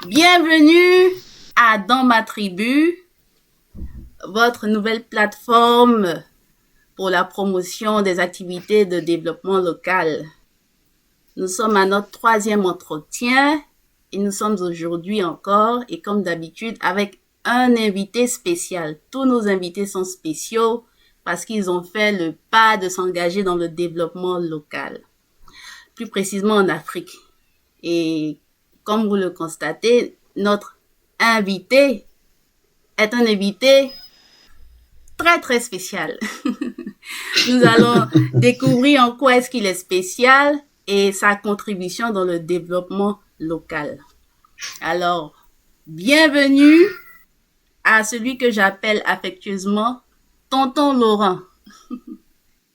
Bienvenue à Dans ma tribu, votre nouvelle plateforme pour la promotion des activités de développement local. Nous sommes à notre 3e entretien et nous sommes aujourd'hui encore, et comme d'habitude, avec un invité spécial. Tous nos invités sont spéciaux parce qu'ils ont fait le pas de s'engager dans le développement local, plus précisément en Afrique. Et comme vous le constatez, notre invité est un invité très très spécial. Nous allons découvrir en quoi est-ce qu'il est spécial et sa contribution dans le développement local. Alors, bienvenue à celui que j'appelle affectueusement Tonton Laurent.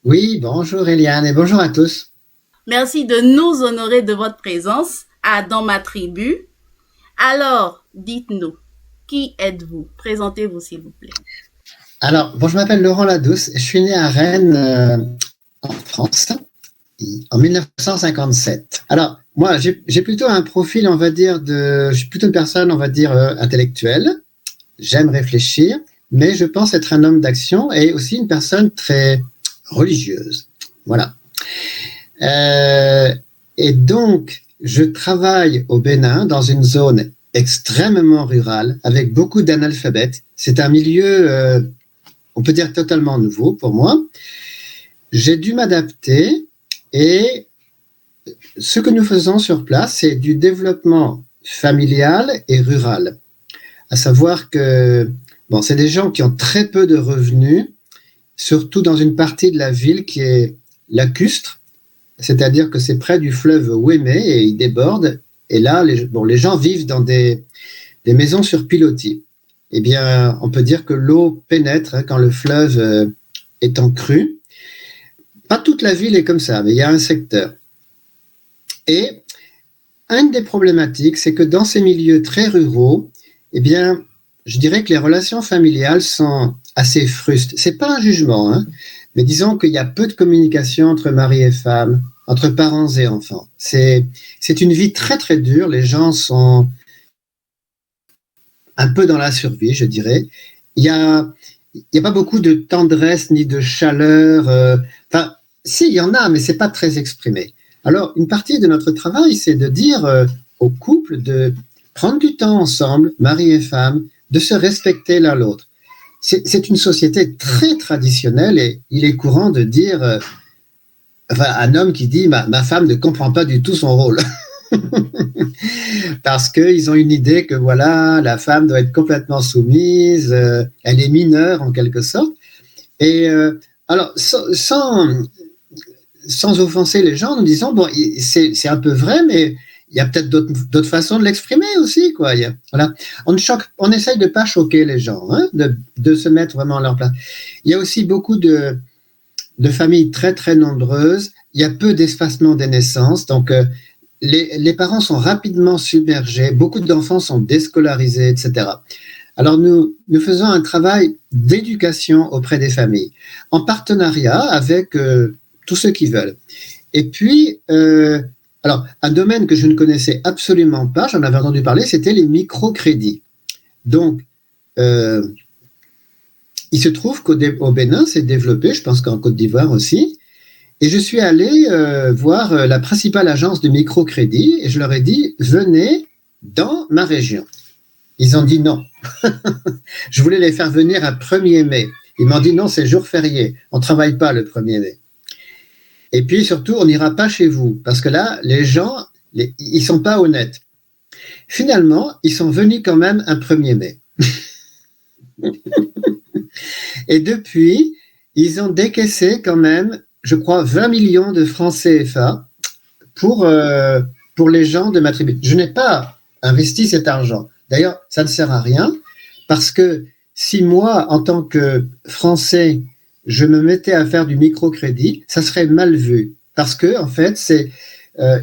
Oui, bonjour Eliane et bonjour à tous. Merci de nous honorer de votre présence dans ma tribu. Alors, dites-nous, qui êtes-vous? Présentez-vous s'il vous plaît. Alors, je m'appelle Laurent Ladouce, je suis né à Rennes, en France, en 1957. Alors, moi, j'ai plutôt un profil, je suis plutôt une personne, intellectuelle. J'aime réfléchir, mais je pense être un homme d'action et aussi une personne très religieuse. Voilà. Et donc, je travaille au Bénin dans une zone extrêmement rurale avec beaucoup d'analphabètes. C'est un milieu, on peut dire totalement nouveau pour moi. J'ai dû m'adapter et ce que nous faisons sur place, c'est du développement familial et rural. À savoir que, c'est des gens qui ont très peu de revenus, surtout dans une partie de la ville qui est lacustre, c'est-à-dire que c'est près du fleuve Ouémé et il déborde. Et là, les gens vivent dans des maisons sur pilotis. Eh bien, on peut dire que l'eau pénètre quand le fleuve est en crue. Pas toute la ville est comme ça, mais il y a un secteur. Et une des problématiques, c'est que dans ces milieux très ruraux, eh bien, je dirais que les relations familiales sont assez frustes. C'est pas un jugement, mais disons qu'il y a peu de communication entre mari et femme, entre parents et enfants. C'est une vie très très dure. Les gens sont un peu dans la survie, je dirais. Il y a pas beaucoup de tendresse ni de chaleur. Si, il y en a, mais c'est pas très exprimé. Alors, une partie de notre travail, c'est de dire au couple de prendre du temps ensemble, mari et femme, de se respecter l'un l'autre. C'est une société très traditionnelle et il est courant de dire, un homme qui dit ma femme ne comprend pas du tout son rôle. Parce qu'ils ont une idée que voilà, la femme doit être complètement soumise, elle est mineure en quelque sorte. Et alors, sans offenser les gens, nous disons, c'est un peu vrai, mais il y a peut-être d'autres façons de l'exprimer aussi, quoi. Voilà. On essaye de ne pas choquer les gens, de se mettre vraiment à leur place. Il y a aussi beaucoup de familles très, très nombreuses. Il y a peu d'espacement des naissances, donc les parents sont rapidement submergés, beaucoup d'enfants sont déscolarisés, etc. Alors, nous faisons un travail d'éducation auprès des familles, en partenariat avec tous ceux qui veulent. Et puis, alors, un domaine que je ne connaissais absolument pas, j'en avais entendu parler, c'était les microcrédits. Donc, il se trouve qu'au Bénin, c'est développé, je pense qu'en Côte d'Ivoire aussi, et je suis allé voir la principale agence de microcrédit et je leur ai dit, venez dans ma région. Ils ont dit non. Je voulais les faire venir à 1er mai. Ils m'ont dit non, c'est jour férié, on ne travaille pas le 1er mai. Et puis surtout, on n'ira pas chez vous, parce que là, les gens, ils ne sont pas honnêtes. Finalement, ils sont venus quand même un 1er mai. Et depuis, ils ont décaissé quand même, je crois, 20 millions de francs CFA pour les gens de ma tribu. Je n'ai pas investi cet argent. D'ailleurs, ça ne sert à rien, parce que si moi, en tant que Français, je me mettais à faire du microcrédit, ça serait mal vu. Parce que, en fait,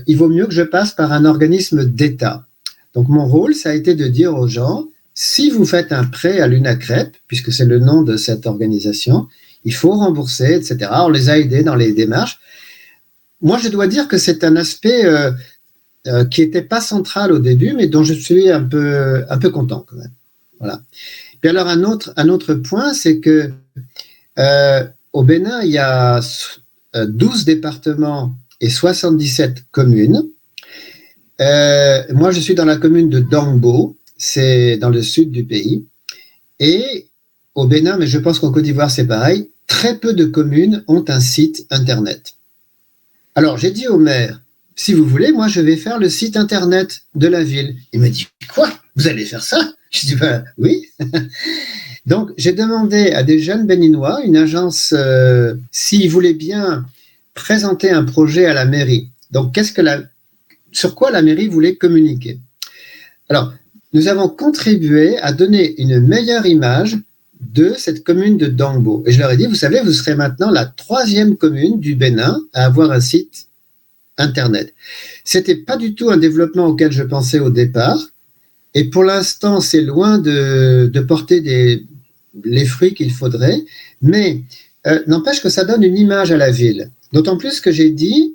il vaut mieux que je passe par un organisme d'État. Donc, mon rôle, ça a été de dire aux gens, si vous faites un prêt à l'UNACREP, puisque c'est le nom de cette organisation, il faut rembourser, etc. On les a aidés dans les démarches. Moi, je dois dire que c'est un aspect qui n'était pas centrale au début, mais dont je suis un peu content quand même. Voilà. Puis alors un autre point, c'est que au Bénin, il y a 12 départements et 77 communes. Moi, je suis dans la commune de Dangbo, c'est dans le sud du pays. Et au Bénin, mais je pense qu'en Côte d'Ivoire, c'est pareil, très peu de communes ont un site Internet. Alors, j'ai dit au maire, si vous voulez, moi, je vais faire le site Internet de la ville. Il m'a dit, quoi? Vous allez faire ça? Je dis, ben oui. Donc, j'ai demandé à des jeunes béninois, une agence, s'ils voulaient bien présenter un projet à la mairie. Donc, sur quoi la mairie voulait communiquer? Alors, nous avons contribué à donner une meilleure image de cette commune de Dangbo. Et je leur ai dit, vous savez, vous serez maintenant la 3e commune du Bénin à avoir un site Internet. C'était pas du tout un développement auquel je pensais au départ. Et pour l'instant, c'est loin de porter les fruits qu'il faudrait. Mais n'empêche que ça donne une image à la ville. D'autant plus que j'ai dit,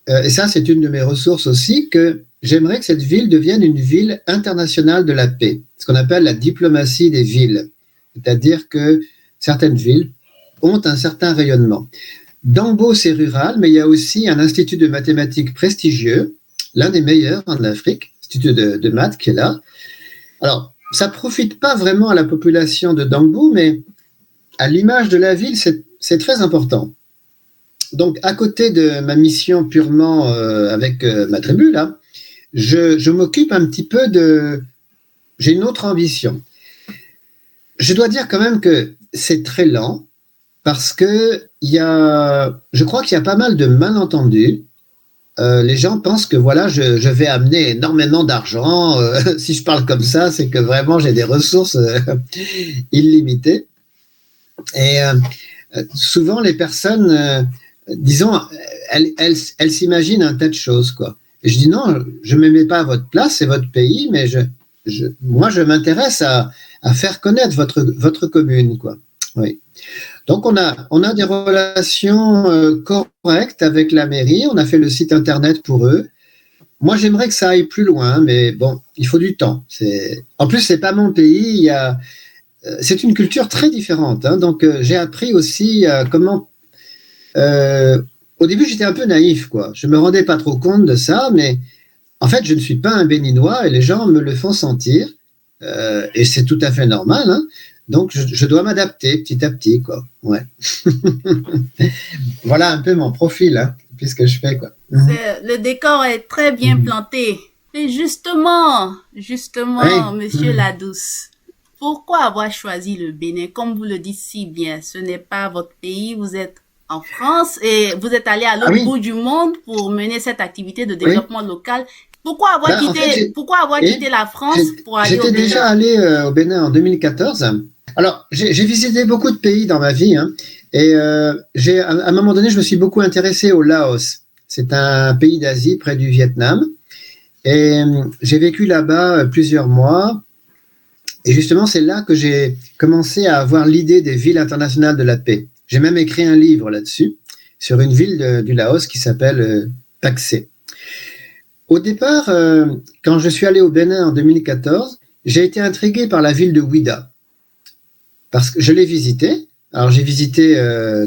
et ça c'est une de mes ressources aussi, que j'aimerais que cette ville devienne une ville internationale de la paix, ce qu'on appelle la diplomatie des villes. C'est-à-dire que certaines villes ont un certain rayonnement. Dangbo, c'est rural, mais il y a aussi un institut de mathématiques prestigieux, l'un des meilleurs en Afrique, institut de maths qui est là. Alors, ça ne profite pas vraiment à la population de Dangbo, mais à l'image de la ville, c'est très important. Donc, à côté de ma mission purement avec ma tribu, là, je m'occupe un petit peu j'ai une autre ambition. Je dois dire quand même que c'est très lent parce que je crois qu'il y a pas mal de malentendus. Les gens pensent que voilà, je vais amener énormément d'argent. Si je parle comme ça, c'est que vraiment j'ai des ressources illimitées. Et souvent les personnes, disons, elles s'imaginent un tas de choses, quoi. Et je dis non, je ne me mets pas à votre place, c'est votre pays, mais moi je m'intéresse à faire connaître votre commune, quoi. Oui. Donc on a des relations correctes avec la mairie. On a fait le site internet pour eux. Moi j'aimerais que ça aille plus loin, mais bon, il faut du temps. En plus c'est pas mon pays. C'est une culture très différente. Hein, donc j'ai appris aussi comment. Au début j'étais un peu naïf, quoi. Je me rendais pas trop compte de ça, mais en fait je ne suis pas un Béninois et les gens me le font sentir. Et c'est tout à fait normal. Hein. Donc, je dois m'adapter petit à petit, quoi. Ouais. Voilà un peu mon profil, hein, puisque je fais, quoi. Le décor est très bien planté. Et justement, Oui. Monsieur Ladouce, pourquoi avoir choisi le Bénin? Comme vous le dites si bien, ce n'est pas votre pays, vous êtes en France et vous êtes allé à l'autre bout du monde pour mener cette activité de développement local. Pourquoi avoir quitté la France pour aller au Bénin? J'étais déjà allé au Bénin en 2014. Alors, j'ai visité beaucoup de pays dans ma vie, hein, et à un moment donné, je me suis beaucoup intéressé au Laos. C'est un pays d'Asie près du Vietnam. Et j'ai vécu là-bas plusieurs mois. Et justement, c'est là que j'ai commencé à avoir l'idée des villes internationales de la paix. J'ai même écrit un livre là-dessus, sur une ville du Laos qui s'appelle Paksé. Au départ, quand je suis allé au Bénin en 2014, j'ai été intrigué par la ville de Ouidah. Parce que je l'ai visitée. Alors, j'ai visité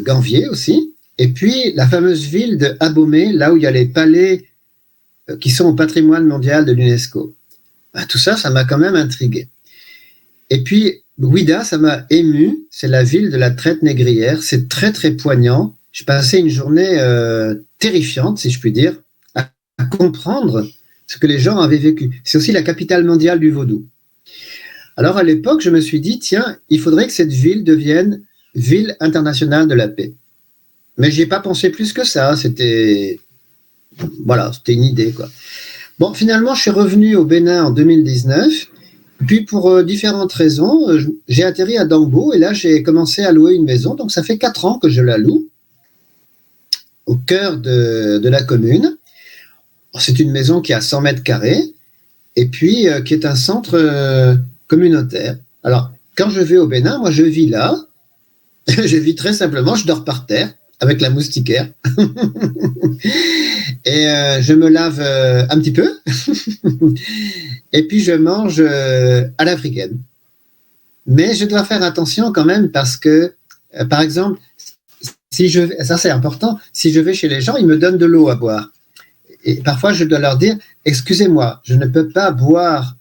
Gamvier aussi. Et puis, la fameuse ville de Abomey, là où il y a les palais qui sont au patrimoine mondial de l'UNESCO. Ben, tout ça, ça m'a quand même intrigué. Et puis, Ouidah, ça m'a ému. C'est la ville de la traite négrière. C'est très, très poignant. J'ai passé une journée terrifiante, si je puis dire, à comprendre ce que les gens avaient vécu. C'est aussi la capitale mondiale du vaudou. Alors, à l'époque, je me suis dit, tiens, il faudrait que cette ville devienne ville internationale de la paix. Mais j'y ai pas pensé plus que ça. C'était une idée, quoi. Bon, finalement, je suis revenu au Bénin en 2019. Puis, pour différentes raisons, j'ai atterri à Dangbo et là, j'ai commencé à louer une maison. Donc, ça fait 4 ans que je la loue au cœur de la commune. C'est une maison qui a 100 mètres carrés et puis qui est un centre communautaire. Alors, quand je vais au Bénin, moi, je vis là. Je vis très simplement, je dors par terre avec la moustiquaire. et je me lave un petit peu, et puis je mange à l'africaine. Mais je dois faire attention quand même parce que, par exemple, ça c'est important, si je vais chez les gens, ils me donnent de l'eau à boire. Et parfois, je dois leur dire, excusez-moi, je ne peux pas boire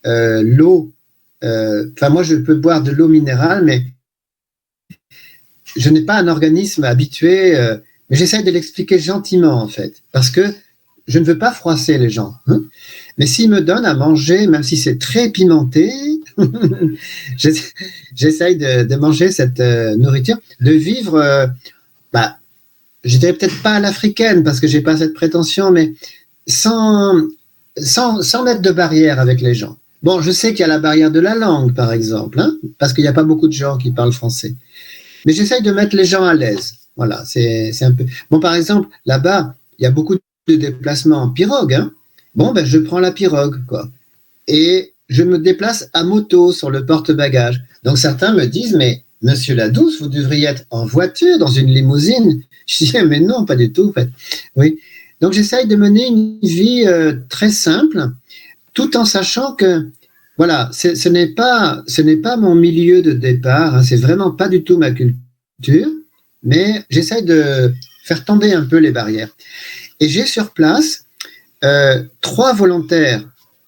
l'eau. Enfin, moi, je peux boire de l'eau minérale, mais je n'ai pas un organisme habitué. Mais j'essaie de l'expliquer gentiment, en fait, parce que je ne veux pas froisser les gens. Hein. Mais s'ils me donnent à manger, même si c'est très pimenté, j'essaie de manger cette nourriture, de vivre, je dirais peut-être pas à l'africaine, parce que j'ai pas cette prétention, mais sans mettre de barrière avec les gens. Bon, je sais qu'il y a la barrière de la langue, par exemple, hein, parce qu'il n'y a pas beaucoup de gens qui parlent français. Mais j'essaye de mettre les gens à l'aise. Voilà, c'est un peu... Bon, par exemple, là-bas, il y a beaucoup de déplacements en pirogue. Hein. Bon, ben, je prends la pirogue, quoi. Et je me déplace à moto sur le porte-bagages. Donc, certains me disent, mais Monsieur Ladouce, vous devriez être en voiture, dans une limousine. Je dis, mais non, pas du tout, en fait. Oui. Donc, j'essaye de mener une vie très simple, tout en sachant que, voilà, ce n'est pas mon milieu de départ, hein, c'est vraiment pas du tout ma culture, mais j'essaye de faire tomber un peu les barrières. Et j'ai sur place 3 volontaires,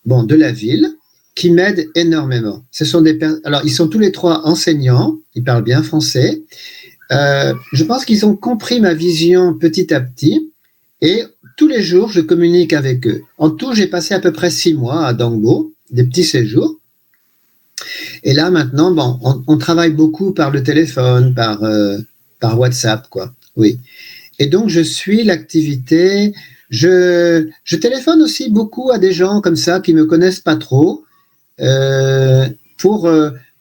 de la ville, qui m'aident énormément. Ce sont alors, ils sont tous les 3 enseignants, ils parlent bien français. Je pense qu'ils ont compris ma vision petit à petit, et tous les jours, je communique avec eux. En tout, j'ai passé à peu près 6 mois à Dangbo, des petits séjours. Et là, maintenant, on travaille beaucoup par le téléphone, par WhatsApp, quoi. Oui. Et donc, je suis l'activité. Je téléphone aussi beaucoup à des gens comme ça qui me connaissent pas trop, pour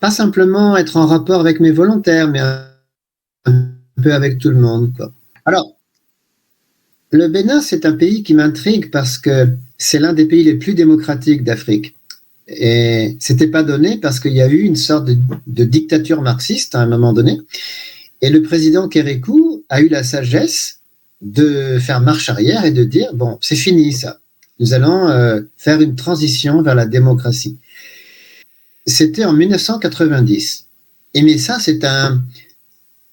pas simplement être en rapport avec mes volontaires, mais un peu avec tout le monde, quoi. Alors, le Bénin, c'est un pays qui m'intrigue parce que c'est l'un des pays les plus démocratiques d'Afrique. Et c'était pas donné parce qu'il y a eu une sorte de dictature marxiste à un moment donné. Et le président Kérékou a eu la sagesse de faire marche arrière et de dire, bon, c'est fini ça. Nous allons faire une transition vers la démocratie. C'était en 1990. Et mais ça,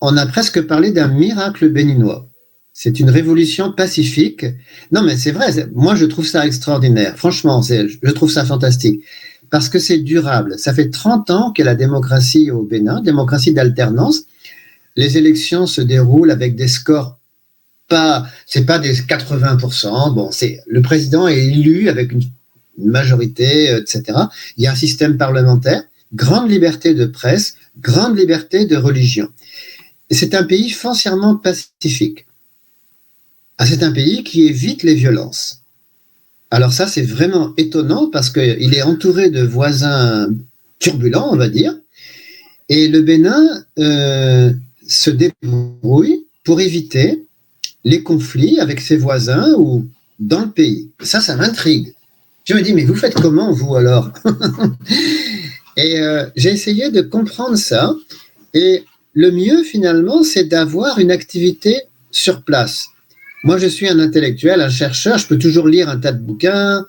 on a presque parlé d'un miracle béninois. C'est une révolution pacifique. Non, mais c'est vrai, moi je trouve ça extraordinaire. Franchement, je trouve ça fantastique. Parce que c'est durable. Ça fait 30 ans qu'est la démocratie au Bénin, démocratie d'alternance. Les élections se déroulent avec des scores c'est pas des 80%. Bon, le président est élu avec une majorité, etc. Il y a un système parlementaire, grande liberté de presse, grande liberté de religion. Et c'est un pays foncièrement pacifique. C'est un pays qui évite les violences. Alors ça, c'est vraiment étonnant parce qu'il est entouré de voisins turbulents, on va dire. Et le Bénin se débrouille pour éviter les conflits avec ses voisins ou dans le pays. Ça m'intrigue. Je me dis, mais vous faites comment, vous, alors? Et j'ai essayé de comprendre ça. Et le mieux, finalement, c'est d'avoir une activité sur place. Moi, je suis un intellectuel, un chercheur, je peux toujours lire un tas de bouquins,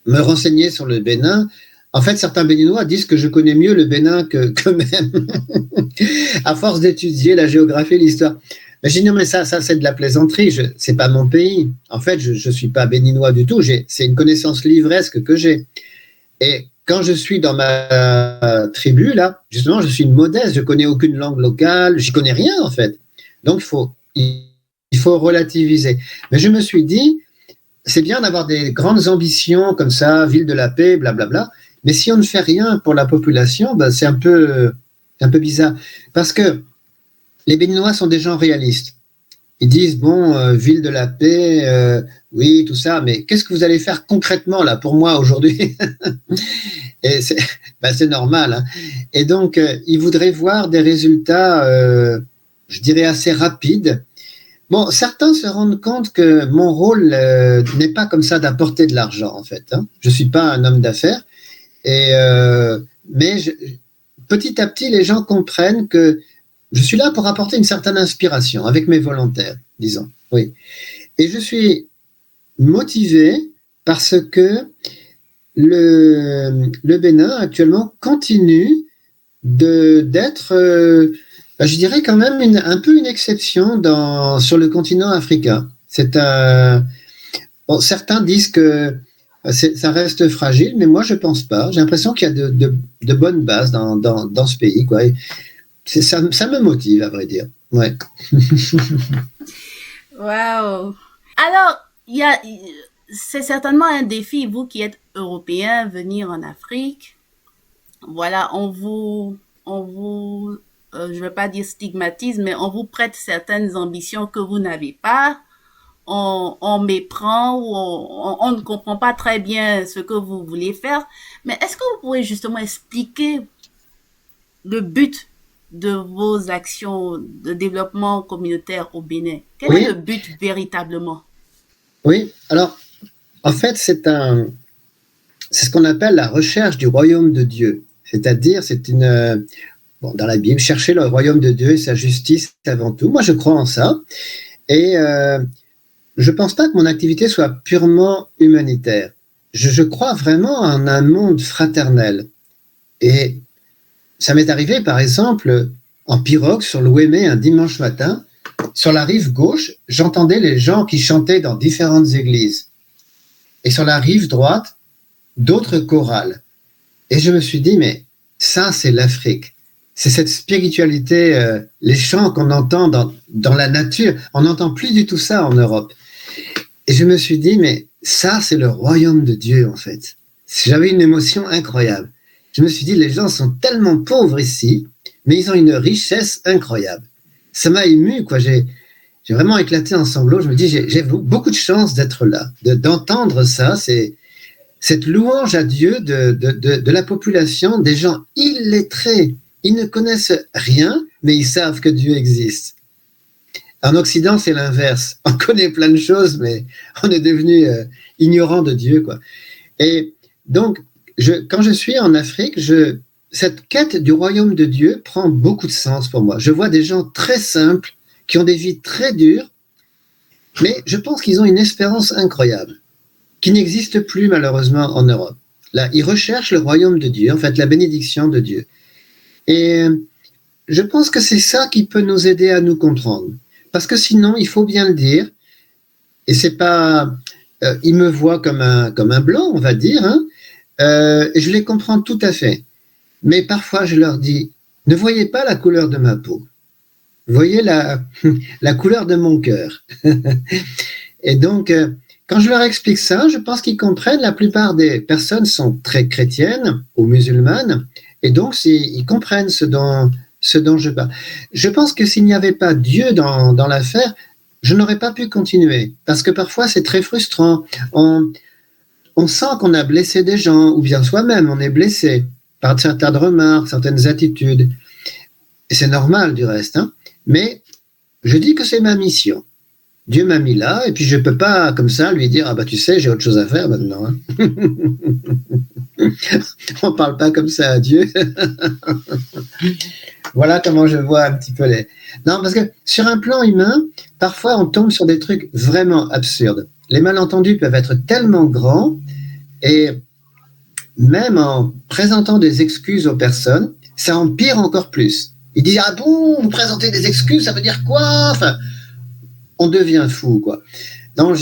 me renseigner sur le Bénin. En fait, certains Béninois disent que je connais mieux le Bénin qu'eux-mêmes, à force d'étudier la géographie et l'histoire. Mais je dis, non, mais ça c'est de la plaisanterie, c'est pas mon pays. En fait, je suis pas béninois du tout, c'est une connaissance livresque que j'ai. Et quand je suis dans ma tribu, là, justement, je suis une modeste, je connais aucune langue locale, j'y connais rien, en fait. Donc, il faut relativiser. Mais je me suis dit, c'est bien d'avoir des grandes ambitions comme ça, ville de la paix, blablabla, mais si on ne fait rien pour la population, c'est un peu bizarre. Parce que les Béninois sont des gens réalistes. Ils disent, ville de la paix, oui, tout ça, mais qu'est-ce que vous allez faire concrètement là pour moi aujourd'hui? Et c'est normal. Hein. Et donc, ils voudraient voir des résultats, je dirais, assez rapides. Bon, certains se rendent compte que mon rôle n'est pas comme ça d'apporter de l'argent, en fait. Hein. Je ne suis pas un homme d'affaires. Mais petit à petit, les gens comprennent que je suis là pour apporter une certaine inspiration avec mes volontaires, disons. Oui. Et je suis motivé parce que le Bénin actuellement continue d'être, je dirais quand même un peu une exception sur le continent africain. Bon, certains disent que ça reste fragile, mais moi je pense pas. J'ai l'impression qu'il y a de bonnes bases dans ce pays, quoi. Et ça me motive, à vrai dire. Ouais. Wow. Alors, c'est certainement un défi, vous qui êtes européen, venir en Afrique. Voilà, je vais pas dire stigmatise, mais on vous prête certaines ambitions que vous n'avez pas. On méprend ou on ne comprend pas très bien ce que vous voulez faire. Mais est-ce que vous pourrez justement expliquer le but de vos actions de développement communautaire au Bénin? Quel est Oui, le but véritablement? oui. Alors, en fait, c'est ce qu'on appelle la recherche du royaume de Dieu. C'est-à-dire, dans la Bible, chercher le royaume de Dieu et sa justice avant tout. Moi, je crois en ça. Et je ne pense pas que mon activité soit purement humanitaire. Je crois vraiment en un monde fraternel. Et ça m'est arrivé, par exemple, en pirogue sur l'Ouémé un dimanche matin. Sur la rive gauche, j'entendais les gens qui chantaient dans différentes églises. Et sur la rive droite, d'autres chorales. Et je me suis dit, mais ça, c'est l'Afrique. C'est cette spiritualité, les chants qu'on entend dans la nature. On n'entend plus du tout ça en Europe. Et je me suis dit, mais ça, c'est le royaume de Dieu, en fait. J'avais une émotion incroyable. Je me suis dit, les gens sont tellement pauvres ici, mais ils ont une richesse incroyable. Ça m'a ému, quoi. J'ai vraiment éclaté en sanglots. Je me dis, j'ai beaucoup de chance d'être là, d'entendre ça. C'est cette louange à Dieu de la population, des gens illettrés. Ils ne connaissent rien, mais ils savent que Dieu existe. En Occident, c'est l'inverse. On connaît plein de choses, mais on est devenu ignorant de Dieu, quoi. Et donc, quand je suis en Afrique, cette quête du royaume de Dieu prend beaucoup de sens pour moi. Je vois des gens très simples, qui ont des vies très dures, mais je pense qu'ils ont une espérance incroyable, qui n'existe plus malheureusement en Europe. Là, ils recherchent le royaume de Dieu, en fait, la bénédiction de Dieu. Et je pense que c'est ça qui peut nous aider à nous comprendre. Parce que sinon, il faut bien le dire, et c'est pas... ils me voient comme un blanc, on va dire, hein, et je les comprends tout à fait. Mais parfois, je leur dis, ne voyez pas la couleur de ma peau. Voyez la couleur de mon cœur. Et donc, quand je leur explique ça, je pense qu'ils comprennent. La plupart des personnes sont très chrétiennes ou musulmanes, et donc ils comprennent ce dont je parle. Je pense que s'il n'y avait pas Dieu dans l'affaire, je n'aurais pas pu continuer. Parce que parfois, c'est très frustrant. On sent qu'on a blessé des gens, ou bien soi-même, on est blessé par certaines remarques, certaines attitudes. Et c'est normal du reste, hein. Mais je dis que c'est ma mission. Dieu m'a mis là, et puis je ne peux pas, comme ça, lui dire « Ah bah tu sais, j'ai autre chose à faire maintenant. Hein. » On ne parle pas comme ça à Dieu. Voilà comment je vois un petit peu les... Non, parce que sur un plan humain, parfois on tombe sur des trucs vraiment absurdes. Les malentendus peuvent être tellement grands, et même en présentant des excuses aux personnes, ça empire encore plus. Ils disent « Ah bon, vous présentez des excuses, ça veut dire quoi ?» Enfin, on devient fou, quoi. Donc,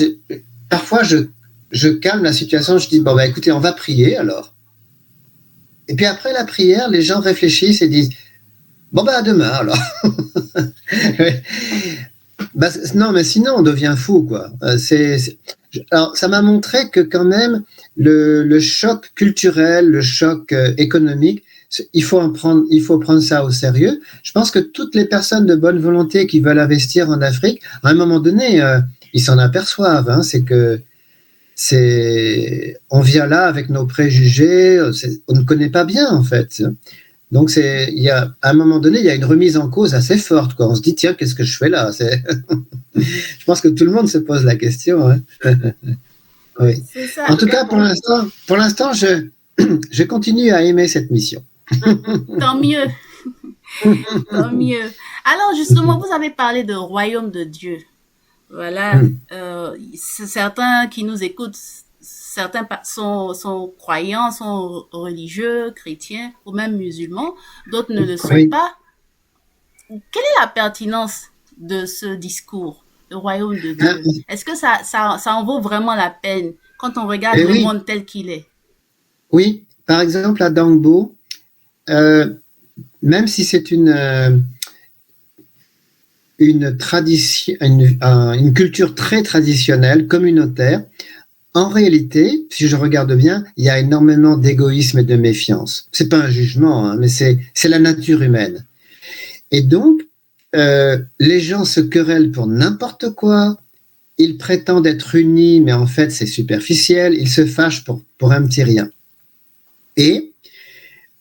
parfois, je calme la situation, je dis « Bon, bah écoutez, on va prier, alors. » Et puis après la prière, les gens réfléchissent et disent « Bon, bah à demain, alors. » Bah, non, mais sinon, on devient fou, quoi. Alors, ça m'a montré que quand même, le choc culturel, le choc économique, il faut prendre ça au sérieux. Je pense que toutes les personnes de bonne volonté qui veulent investir en Afrique, à un moment donné, ils s'en aperçoivent. Hein, on vient là avec nos préjugés, on ne connaît pas bien en fait. Donc à un moment donné, il y a une remise en cause assez forte, quoi. On se dit tiens, qu'est-ce que je fais là? Je pense que tout le monde se pose la question. Hein. Oui. C'est ça. En tout cas, pour l'instant, je continue à aimer cette mission. Tant mieux. Tant mieux. Alors justement, vous avez parlé de royaume de Dieu. Voilà, Mm. certains qui nous écoutent, certains sont croyants, sont religieux, chrétiens ou même musulmans, d'autres ne le sont Oui. pas. Quelle est la pertinence de ce discours, le royaume de Hein, Dieu? Est-ce que ça en vaut vraiment la peine quand on regarde et le oui, monde tel qu'il est? oui. Par exemple, à Dangbo, euh, même si c'est une tradition, une culture très traditionnelle, communautaire, en réalité, si je regarde bien, il y a énormément d'égoïsme et de méfiance. C'est pas un jugement, hein, mais c'est la nature humaine. Et donc, les gens se querellent pour n'importe quoi. Ils prétendent être unis, mais en fait, c'est superficiel. Ils se fâchent pour un petit rien. Et,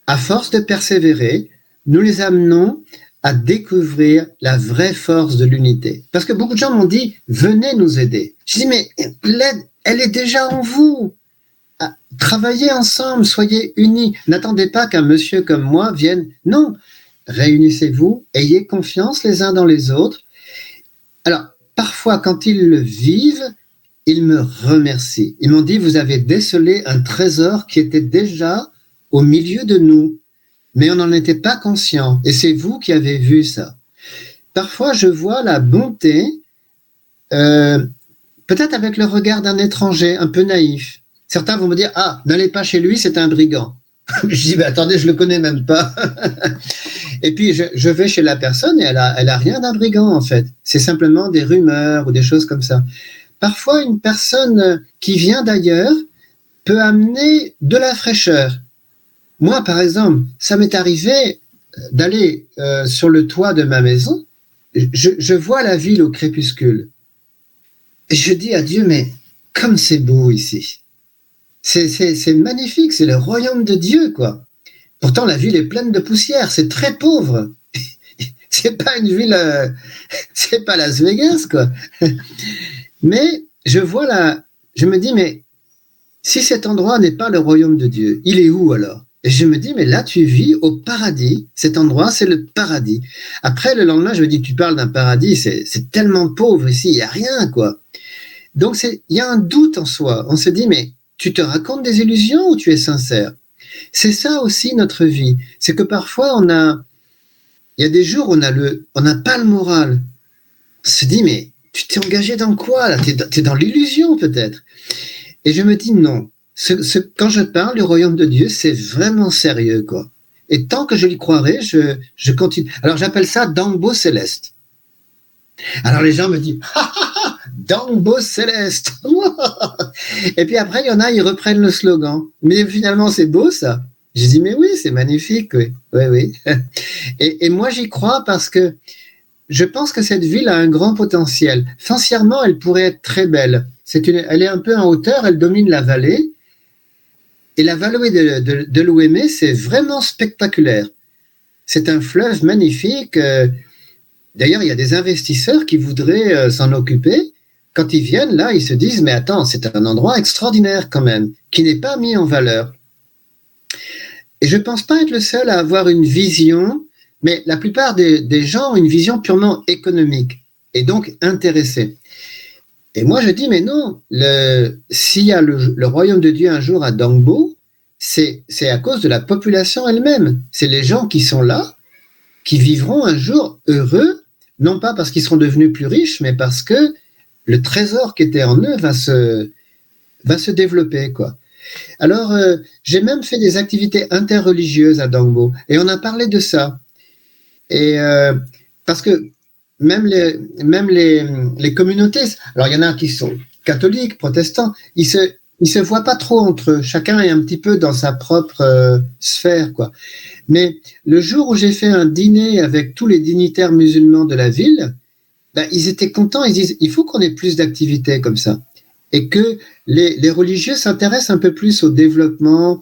à force de persévérer, nous les amenons à découvrir la vraie force de l'unité. Parce que beaucoup de gens m'ont dit, venez nous aider. Je dis, mais l'aide, elle est déjà en vous. Travaillez ensemble, soyez unis. N'attendez pas qu'un monsieur comme moi vienne. Non, réunissez-vous, ayez confiance les uns dans les autres. Alors, parfois, quand ils le vivent, ils me remercient. Ils m'ont dit, vous avez décelé un trésor qui était déjà au milieu de nous, mais on n'en était pas conscient. Et c'est vous qui avez vu ça. Parfois, je vois la bonté, euh, peut-être avec le regard d'un étranger, un peu naïf. Certains vont me dire, ah, n'allez pas chez lui, c'est un brigand. Je dis, bah, attendez, je le connais même pas. Et puis, je vais chez la personne et elle a rien d'un brigand, en fait. C'est simplement des rumeurs ou des choses comme ça. Parfois, une personne qui vient d'ailleurs peut amener de la fraîcheur. Moi, par exemple, ça m'est arrivé d'aller sur le toit de ma maison. Je vois la ville au crépuscule. Et je dis à Dieu, mais comme c'est beau ici. C'est magnifique, c'est le royaume de Dieu, quoi. Pourtant, la ville est pleine de poussière, c'est très pauvre. C'est pas une ville, c'est pas Las Vegas, quoi. Mais je vois là, je me dis, mais si cet endroit n'est pas le royaume de Dieu, il est où alors? Et je me dis, mais là, tu vis au paradis. Cet endroit, c'est le paradis. Après, le lendemain, je me dis, tu parles d'un paradis, c'est tellement pauvre ici, il n'y a rien, quoi. Donc, il y a un doute en soi. On se dit, mais tu te racontes des illusions ou tu es sincère? C'est ça aussi notre vie. C'est que parfois, il y a des jours où on n'a pas le moral. On se dit, mais tu t'es engagé dans quoi là? T'es dans l'illusion peut-être. Et je me dis non. Quand je parle du royaume de Dieu, c'est vraiment sérieux, quoi. Et tant que je l'y croirai, je continue. Alors j'appelle ça Dangbo Céleste. Alors les gens me disent, ah, ah, ah, Dangbo Céleste. Et puis après, il y en a, ils reprennent le slogan. Mais finalement, c'est beau ça. Je dis, mais oui, c'est magnifique, oui. Oui, oui. Et moi, j'y crois parce que je pense que cette ville a un grand potentiel. Foncièrement, elle pourrait être très belle. Elle est un peu en hauteur, elle domine la vallée. Et la vallée de l'Ouémé, c'est vraiment spectaculaire. C'est un fleuve magnifique. D'ailleurs, il y a des investisseurs qui voudraient s'en occuper. Quand ils viennent là, ils se disent, mais attends, c'est un endroit extraordinaire quand même, qui n'est pas mis en valeur. Et je ne pense pas être le seul à avoir une vision, mais la plupart des gens ont une vision purement économique et donc intéressée. Et moi, je dis, mais non, s'il y a le royaume de Dieu un jour à Dangbo, c'est à cause de la population elle-même. C'est les gens qui sont là, qui vivront un jour heureux, non pas parce qu'ils seront devenus plus riches, mais parce que le trésor qui était en eux va se développer, quoi. Alors, j'ai même fait des activités interreligieuses à Dangbo, et on a parlé de ça. Et parce que même les communautés, alors il y en a qui sont catholiques, protestants, ils se voient pas trop entre eux. Chacun est un petit peu dans sa propre sphère, quoi. Mais le jour où j'ai fait un dîner avec tous les dignitaires musulmans de la ville, ben, ils étaient contents. Ils disent, il faut qu'on ait plus d'activités comme ça. Et que les religieux s'intéressent un peu plus au développement,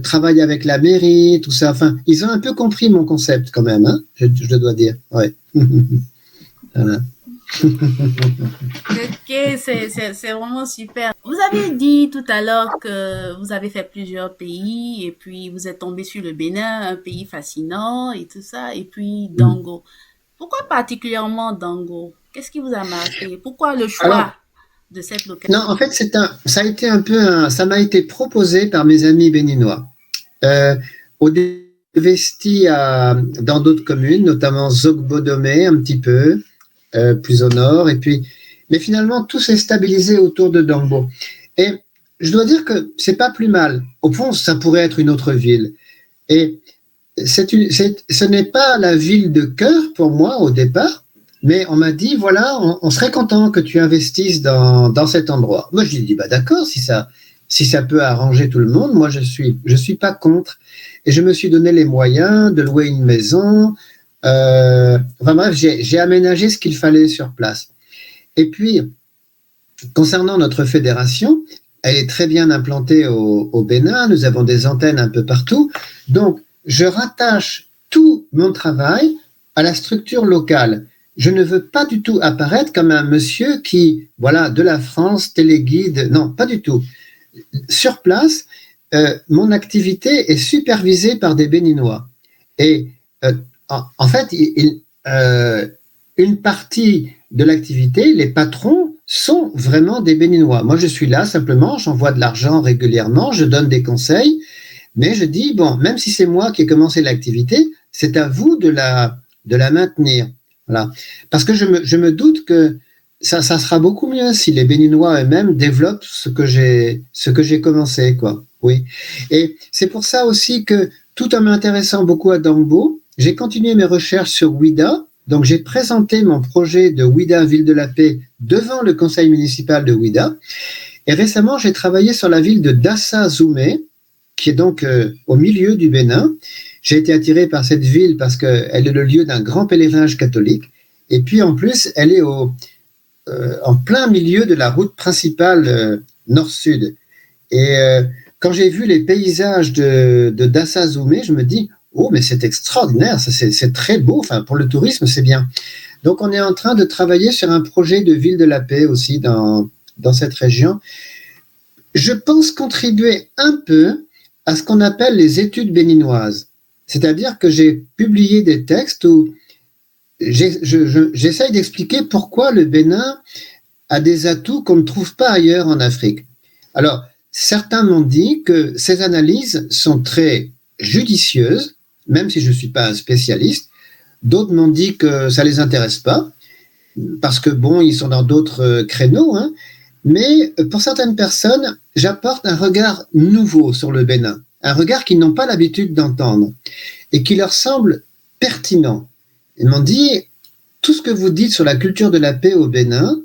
travaillent avec la mairie, tout ça. Enfin, ils ont un peu compris mon concept quand même, hein, je dois dire. Ouais. Voilà. Ok, c'est vraiment super. Vous avez dit tout à l'heure que vous avez fait plusieurs pays et puis vous êtes tombé sur le Bénin, un pays fascinant et tout ça, et puis Dango. Pourquoi particulièrement Dango? Qu'est-ce qui vous a marqué? Pourquoi le Alors, choix de cette non, localité? en fait, ça a été ça m'a été proposé par mes amis béninois. Au début, investi dans d'autres communes, notamment Zogbodomé, un petit peu, plus au nord, mais finalement, tout s'est stabilisé autour de Dangbo. Et je dois dire que c'est pas plus mal. Au fond, ça pourrait être une autre ville. Et ce n'est pas la ville de cœur pour moi au départ, mais on m'a dit, voilà, on serait content que tu investisses dans cet endroit. Moi, je lui ai dit, bah d'accord, si ça peut arranger tout le monde, moi, je suis pas contre. Et je me suis donné les moyens de louer une maison. Enfin bref, j'ai aménagé ce qu'il fallait sur place. Et puis, concernant notre fédération, elle est très bien implantée au Bénin. Nous avons des antennes un peu partout. Donc, je rattache tout mon travail à la structure locale. Je ne veux pas du tout apparaître comme un monsieur qui, voilà, de la France, téléguide. Non, pas du tout. Sur place, mon activité est supervisée par des Béninois. Et en fait, une partie de l'activité, les patrons sont vraiment des Béninois. Moi, je suis là simplement, j'envoie de l'argent régulièrement, je donne des conseils, mais je dis, bon, même si c'est moi qui ai commencé l'activité, c'est à vous de la maintenir. Voilà. Parce que je me doute que ça sera beaucoup mieux si les Béninois eux-mêmes développent ce que j'ai commencé, quoi. Oui. Et c'est pour ça aussi que, tout en m'intéressant beaucoup à Dangbo, j'ai continué mes recherches sur Ouida. Donc, j'ai présenté mon projet de Ouida Ville de la Paix devant le conseil municipal de Ouida. Et récemment, j'ai travaillé sur la ville de Dassa Zoumé, qui est donc au milieu du Bénin. J'ai été attiré par cette ville parce qu'elle est le lieu d'un grand pèlerinage catholique. Et puis, en plus, elle est en plein milieu de la route principale nord-sud. Et quand j'ai vu les paysages de Dassa Zoumé, je me dis, oh, mais c'est extraordinaire, c'est très beau, enfin, pour le tourisme, c'est bien. Donc, on est en train de travailler sur un projet de ville de la paix aussi dans cette région. Je pense contribuer un peu à ce qu'on appelle les études béninoises. C'est-à-dire que j'ai publié des textes où j'essaye d'expliquer pourquoi le Bénin a des atouts qu'on ne trouve pas ailleurs en Afrique. Alors, certains m'ont dit que ces analyses sont très judicieuses, même si je ne suis pas un spécialiste. D'autres m'ont dit que ça ne les intéresse pas, parce que bon, ils sont dans d'autres créneaux, hein. Mais pour certaines personnes, j'apporte un regard nouveau sur le Bénin, un regard qu'ils n'ont pas l'habitude d'entendre et qui leur semble pertinent. Ils m'ont dit, tout ce que vous dites sur la culture de la paix au Bénin,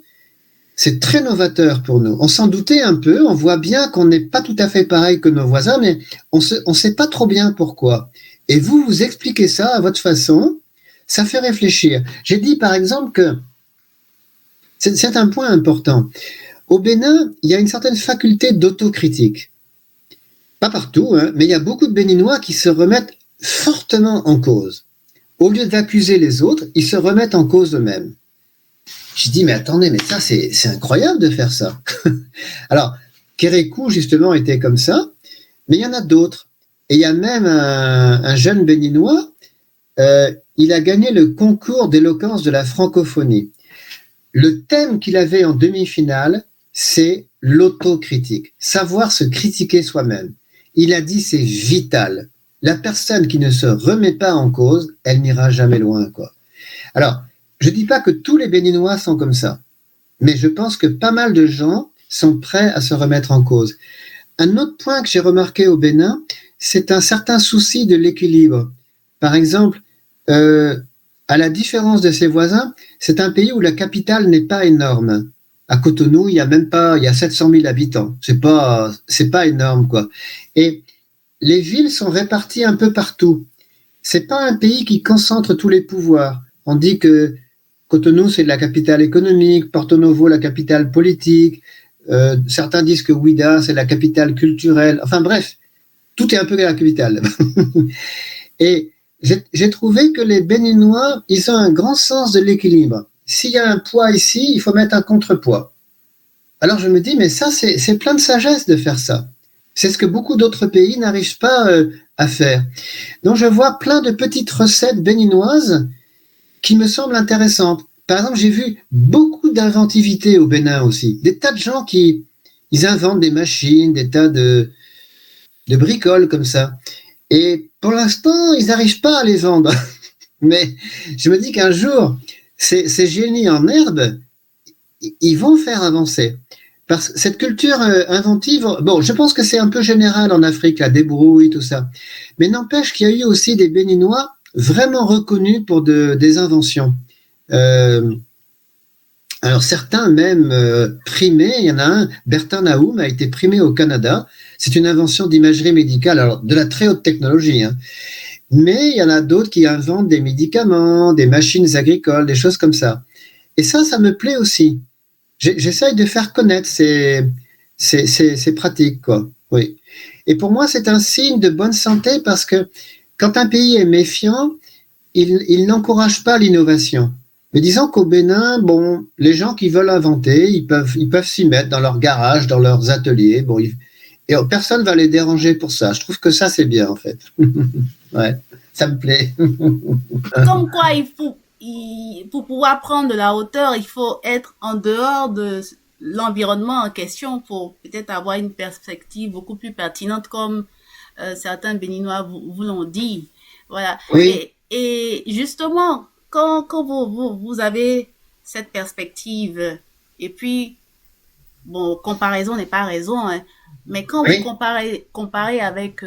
c'est très novateur pour nous. On s'en doutait un peu, on voit bien qu'on n'est pas tout à fait pareil que nos voisins, mais on sait pas trop bien pourquoi. Et vous expliquez ça à votre façon, ça fait réfléchir. J'ai dit par exemple que, c'est un point important, au Bénin, il y a une certaine faculté d'autocritique. Pas partout, hein, mais il y a beaucoup de Béninois qui se remettent fortement en cause. Au lieu d'accuser les autres, ils se remettent en cause eux-mêmes. Je dis, mais attendez, mais ça, c'est incroyable de faire ça. Alors, Kérékou, justement, était comme ça, mais il y en a d'autres. Et il y a même un jeune Béninois, il a gagné le concours d'éloquence de la francophonie. Le thème qu'il avait en demi-finale, c'est l'autocritique, savoir se critiquer soi-même. Il a dit, c'est vital. La personne qui ne se remet pas en cause, elle n'ira jamais loin, quoi. Alors, je ne dis pas que tous les Béninois sont comme ça, mais je pense que pas mal de gens sont prêts à se remettre en cause. Un autre point que j'ai remarqué au Bénin, c'est un certain souci de l'équilibre. Par exemple, à la différence de ses voisins, c'est un pays où la capitale n'est pas énorme. À Cotonou, il y a 700 000 habitants. C'est pas énorme, quoi. Et les villes sont réparties un peu partout. C'est pas un pays qui concentre tous les pouvoirs. On dit que Cotonou, c'est la capitale économique, Porto Novo, la capitale politique. Certains disent que Ouida, c'est la capitale culturelle. Enfin bref, tout est un peu la capitale. Et j'ai trouvé que les Béninois, ils ont un grand sens de l'équilibre. S'il y a un poids ici, il faut mettre un contrepoids. Alors je me dis, mais ça, c'est plein de sagesse de faire ça. C'est ce que beaucoup d'autres pays n'arrivent pas à faire. Donc je vois plein de petites recettes béninoises qui me semblent intéressantes. par exemple, j'ai vu beaucoup d'inventivité au Bénin aussi. Des tas de gens qui ils inventent des machines, des tas de bricoles comme ça. Et pour l'instant, ils n'arrivent pas à les vendre. Mais je me dis qu'un jour, ces génies en herbe, ils vont faire avancer. Parce que cette culture inventive, bon, je pense que c'est un peu général en Afrique, la débrouille, tout ça. Mais n'empêche qu'il y a eu aussi des Béninois vraiment reconnus pour des inventions. Euh, alors certains même primés, il y en a un, Bertin Naoum, a été primé au Canada. C'est une invention d'imagerie médicale, alors de la très haute technologie, hein. Mais il y en a d'autres qui inventent des médicaments, des machines agricoles, des choses comme ça. Et ça me plaît aussi. J'essaye de faire connaître ces pratiques, quoi. Oui. Et pour moi, c'est un signe de bonne santé parce que quand un pays est méfiant, il n'encourage pas l'innovation. Mais disons qu'au Bénin, bon, les gens qui veulent inventer, ils peuvent s'y mettre dans leur garage, dans leurs ateliers. Bon, et personne va les déranger pour ça. Je trouve que ça, c'est bien, en fait. Ouais, ça me plaît. Comme quoi, pour pouvoir prendre de la hauteur, il faut être en dehors de l'environnement en question pour peut-être avoir une perspective beaucoup plus pertinente, comme certains Béninois vous l'ont dit. Voilà. Oui, Et justement, quand vous avez cette perspective, et puis, bon, comparaison n'est pas raison, hein, mais quand vous oui, comparez avec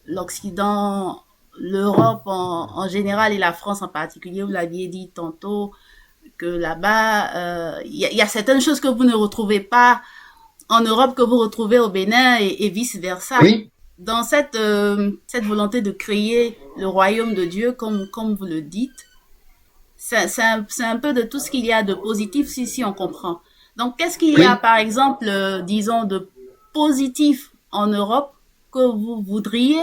l'Occident, l'Europe en général et la France en particulier, vous l'aviez dit tantôt, que là-bas, y a certaines choses que vous ne retrouvez pas en Europe que vous retrouvez au Bénin et vice-versa. oui, Dans cette volonté de créer le royaume de Dieu, comme vous le dites, c'est un peu de tout ce qu'il y a de positif si on comprend. Donc, qu'est-ce qu'il y a, oui. par exemple, disons, de positif en Europe que vous voudriez,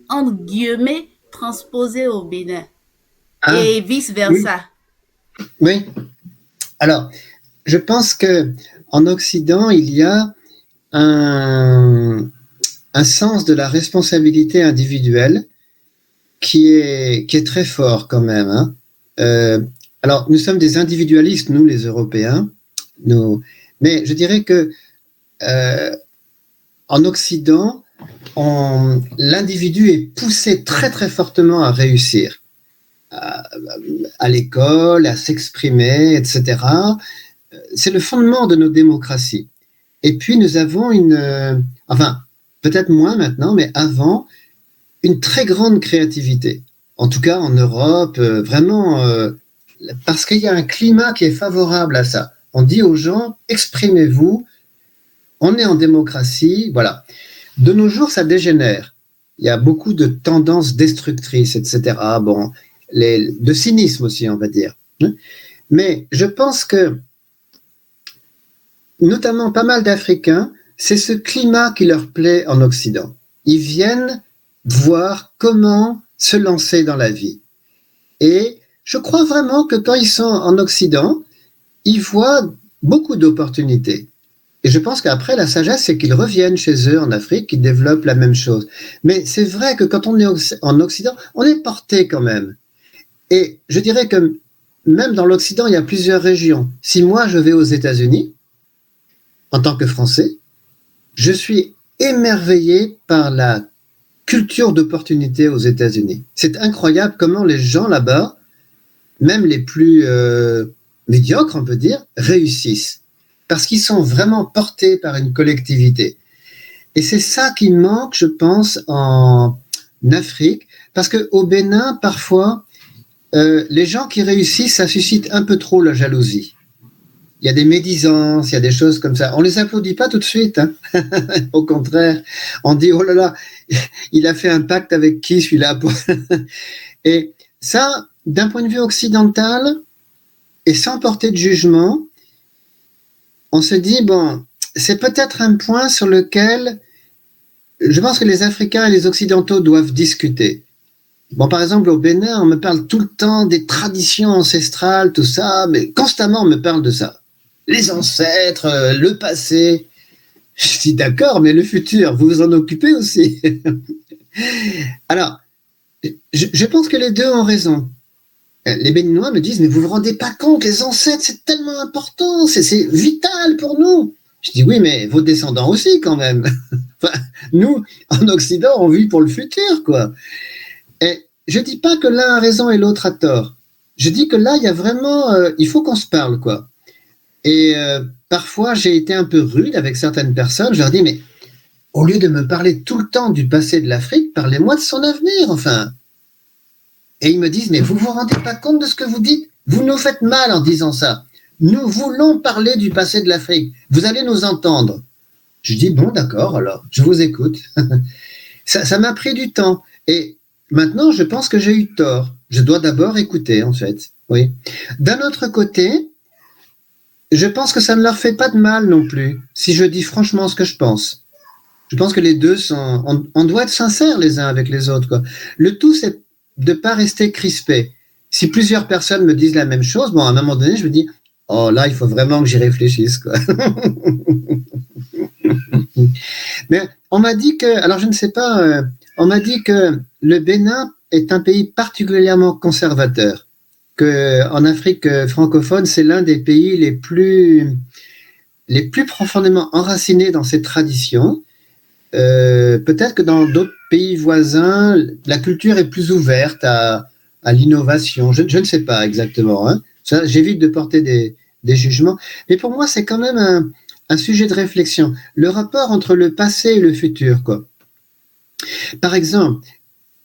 entre guillemets, transposer au Bénin Ah, et oui, vice-versa? oui. Alors, je pense que en Occident, il y a un, un sens de la responsabilité individuelle qui est très fort quand même, hein. Euh, alors, nous sommes des individualistes, nous les Européens, nous, mais je dirais que euh, en Occident, l'individu est poussé très très fortement à réussir, à, à l'école, à s'exprimer, etc. C'est le fondement de nos démocraties. Et puis nous avons enfin peut-être moins maintenant, mais avant, une très grande créativité. En tout cas en Europe, vraiment, parce qu'il y a un climat qui est favorable à ça. On dit aux gens, exprimez-vous, on est en démocratie, voilà. De nos jours, ça dégénère. Il y a beaucoup de tendances destructrices, etc. Bon, de cynisme aussi, on va dire. Mais je pense que, notamment pas mal d'Africains, c'est ce climat qui leur plaît en Occident. Ils viennent voir comment se lancer dans la vie. Et je crois vraiment que quand ils sont en Occident, ils voient beaucoup d'opportunités. Et je pense qu'après, la sagesse, c'est qu'ils reviennent chez eux en Afrique, qu'ils développent la même chose. Mais c'est vrai que quand on est en Occident, on est porté quand même. Et je dirais que même dans l'Occident, il y a plusieurs régions. Si moi, je vais aux États-Unis, en tant que Français, je suis émerveillé par la culture d'opportunité aux États-Unis. C'est incroyable comment les gens là-bas, même les plus médiocres, on peut dire, réussissent. Parce qu'ils sont vraiment portés par une collectivité. Et c'est ça qui manque, je pense, en Afrique. Parce qu'au Bénin, parfois, les gens qui réussissent, ça suscite un peu trop la jalousie. Il y a des médisances, il y a des choses comme ça. On les applaudit pas tout de suite, hein. Au contraire, on dit oh là là, il a fait un pacte avec qui celui-là. Et ça, d'un point de vue occidental, et sans porter de jugement, on se dit bon, c'est peut-être un point sur lequel je pense que les Africains et les Occidentaux doivent discuter. Bon, par exemple, au Bénin, on me parle tout le temps des traditions ancestrales, tout ça, mais constamment on me parle de ça. Les ancêtres, le passé. Je dis d'accord, mais le futur, vous vous en occupez aussi. Alors, je pense que les deux ont raison. Les Béninois me disent, mais vous vous rendez pas compte, les ancêtres, c'est tellement important, c'est vital pour nous. Je dis, oui, mais vos descendants aussi, quand même. Enfin, nous, en Occident, on vit pour le futur, quoi. Et je dis pas que l'un a raison et l'autre a tort. Je dis que là, il y a vraiment, il faut qu'on se parle, quoi. Et parfois, j'ai été un peu rude avec certaines personnes. Je leur dis, mais au lieu de me parler tout le temps du passé de l'Afrique, parlez-moi de son avenir, enfin. Et ils me disent, mais vous vous rendez pas compte de ce que vous dites? Vous nous faites mal en disant ça. Nous voulons parler du passé de l'Afrique. Vous allez nous entendre. Je dis, bon, d'accord, alors, je vous écoute. Ça m'a pris du temps. Et maintenant, je pense que j'ai eu tort. Je dois d'abord écouter, en fait. Oui. D'un autre côté, je pense que ça ne leur fait pas de mal non plus, si je dis franchement ce que je pense. Je pense que les deux sont... On doit être sincères les uns avec les autres, quoi. Le tout, c'est de ne pas rester crispé. Si plusieurs personnes me disent la même chose, bon, à un moment donné, je me dis, oh là, il faut vraiment que j'y réfléchisse, quoi. Mais on m'a dit que, alors je ne sais pas, on m'a dit que le Bénin est un pays particulièrement conservateur, que en Afrique francophone, c'est l'un des pays les plus profondément enracinés dans ses traditions. Peut-être que dans d'autres pays voisins, la culture est plus ouverte à l'innovation. Je ne sais pas exactement. Hein. Ça, j'évite de porter des jugements. Mais pour moi, c'est quand même un sujet de réflexion. Le rapport entre le passé et le futur, quoi. Par exemple,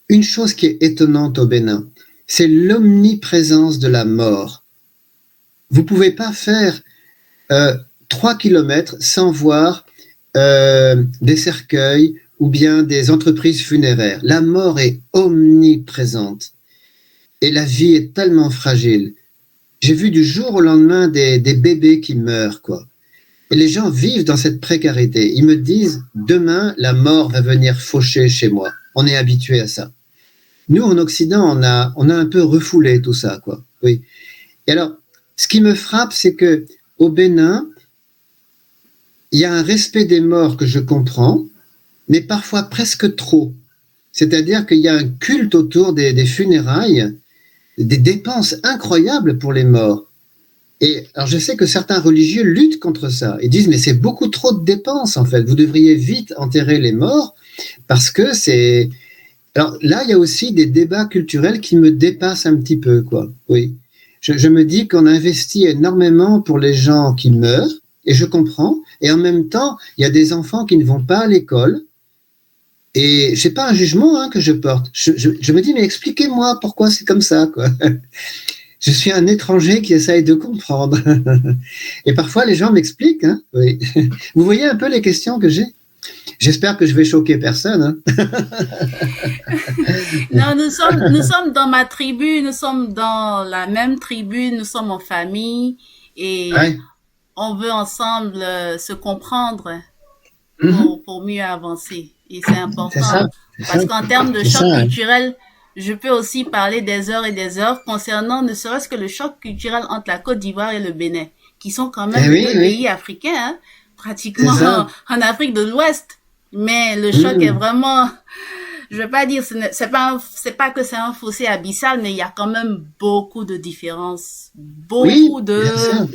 une chose qui est étonnante au Bénin, c'est l'omniprésence de la mort. Vous ne pouvez pas faire 3 kilomètres sans voir des cercueils ou bien des entreprises funéraires. La mort est omniprésente et la vie est tellement fragile. J'ai vu du jour au lendemain des bébés qui meurent, quoi. Et les gens vivent dans cette précarité. Ils me disent, demain, la mort va venir faucher chez moi. On est habitué à ça. Nous, en Occident, on a un peu refoulé tout ça, quoi. Oui. Et alors, ce qui me frappe, c'est que au Bénin, il y a un respect des morts que je comprends, mais parfois presque trop. C'est-à-dire qu'il y a un culte autour des funérailles, des dépenses incroyables pour les morts. Et alors je sais que certains religieux luttent contre ça. Ils disent, mais c'est beaucoup trop de dépenses, en fait. Vous devriez vite enterrer les morts parce que c'est... Alors là, il y a aussi des débats culturels qui me dépassent un petit peu, quoi. Oui. Je me dis qu'on investit énormément pour les gens qui meurent, et je comprends. Et en même temps, il y a des enfants qui ne vont pas à l'école. Et c'est pas un jugement hein, que je porte. Je me dis, mais expliquez-moi pourquoi c'est comme ça, quoi. Je suis un étranger qui essaye de comprendre. Et parfois, les gens m'expliquent. Hein, oui. Vous voyez un peu les questions que j'ai? J'espère que je vais choquer personne. Hein. Non, nous sommes dans ma tribu, nous sommes dans la même tribu, nous sommes en famille et Ouais. on veut ensemble se comprendre Mhm. pour mieux avancer. Et c'est C'est ça. important C'est ça. parce qu'en termes de C'est ça. choc Hein. culturel, je peux aussi parler des heures et des heures concernant ne serait-ce que le choc culturel entre la Côte d'Ivoire et le Bénin, qui sont quand même Eh les oui, deux oui. pays africains, hein, C'est pratiquement ça. en Afrique de l'Ouest. Mais le choc est Mhm. vraiment, je vais pas dire, c'est pas que c'est un fossé abyssal, mais il y a quand même beaucoup de différences, beaucoup Oui, bien de sûr.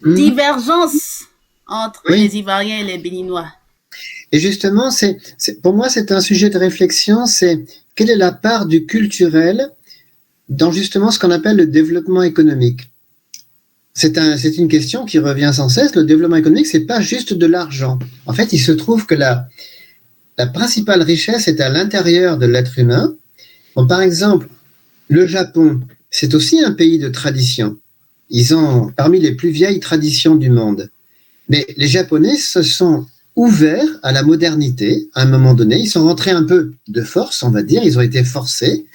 Mhm. divergences entre Oui. les Ivoiriens et les Béninois. Et justement, pour moi, c'est un sujet de réflexion, c'est quelle est la part du culturel dans justement ce qu'on appelle le développement économique. C'est une question qui revient sans cesse. Le développement économique, c'est pas juste de l'argent. En fait, il se trouve que la principale richesse est à l'intérieur de l'être humain. Bon, par exemple, le Japon, c'est aussi un pays de tradition. Ils ont parmi les plus vieilles traditions du monde. Mais les Japonais se sont ouverts à la modernité à un moment donné. Ils sont rentrés un peu de force, on va dire. Ils ont été forcés.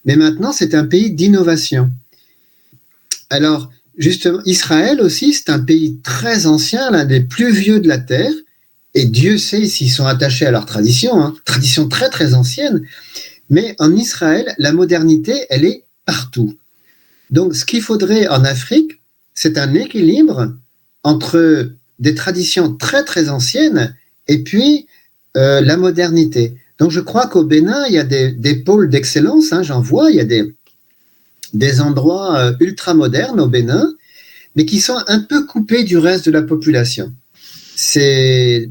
Mais maintenant, c'est un pays d'innovation. Alors, justement, Israël aussi, c'est un pays très ancien, l'un des plus vieux de la Terre. Et Dieu sait s'ils sont attachés à leur tradition, hein, tradition très très ancienne. Mais en Israël, la modernité, elle est partout. Donc, ce qu'il faudrait en Afrique, c'est un équilibre entre des traditions très très anciennes et puis la modernité. Donc, je crois qu'au Bénin, il y a des pôles d'excellence. Hein, j'en vois, il y a des endroits ultra modernes au Bénin, mais qui sont un peu coupés du reste de la population. C'est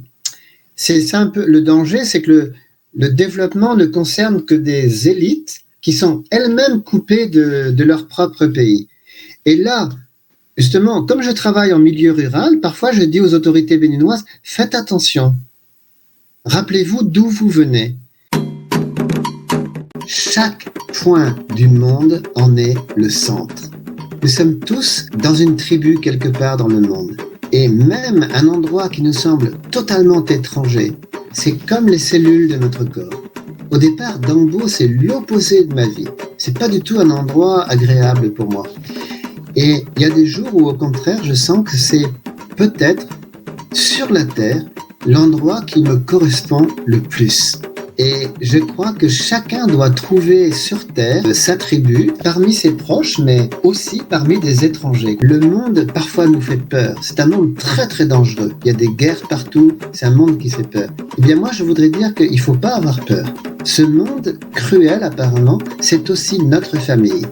ça un peu le danger, c'est que le développement ne concerne que des élites qui sont elles-mêmes coupées de leur propre pays. Et là, justement, comme je travaille en milieu rural, parfois je dis aux autorités béninoises, faites attention. Rappelez-vous d'où vous venez. Chaque point du monde en est le centre. Nous sommes tous dans une tribu quelque part dans le monde. Et même un endroit qui nous semble totalement étranger, c'est comme les cellules de notre corps. Au départ, Dangbo, c'est l'opposé de ma vie. C'est pas du tout un endroit agréable pour moi. Et il y a des jours où, au contraire, je sens que c'est peut-être, sur la Terre, l'endroit qui me correspond le plus. Et je crois que chacun doit trouver sur Terre sa tribu, parmi ses proches, mais aussi parmi des étrangers. Le monde, parfois, nous fait peur. C'est un monde très, très dangereux. Il y a des guerres partout. C'est un monde qui fait peur. Eh bien, moi, je voudrais dire qu'il ne faut pas avoir peur. Ce monde cruel, apparemment, c'est aussi notre famille.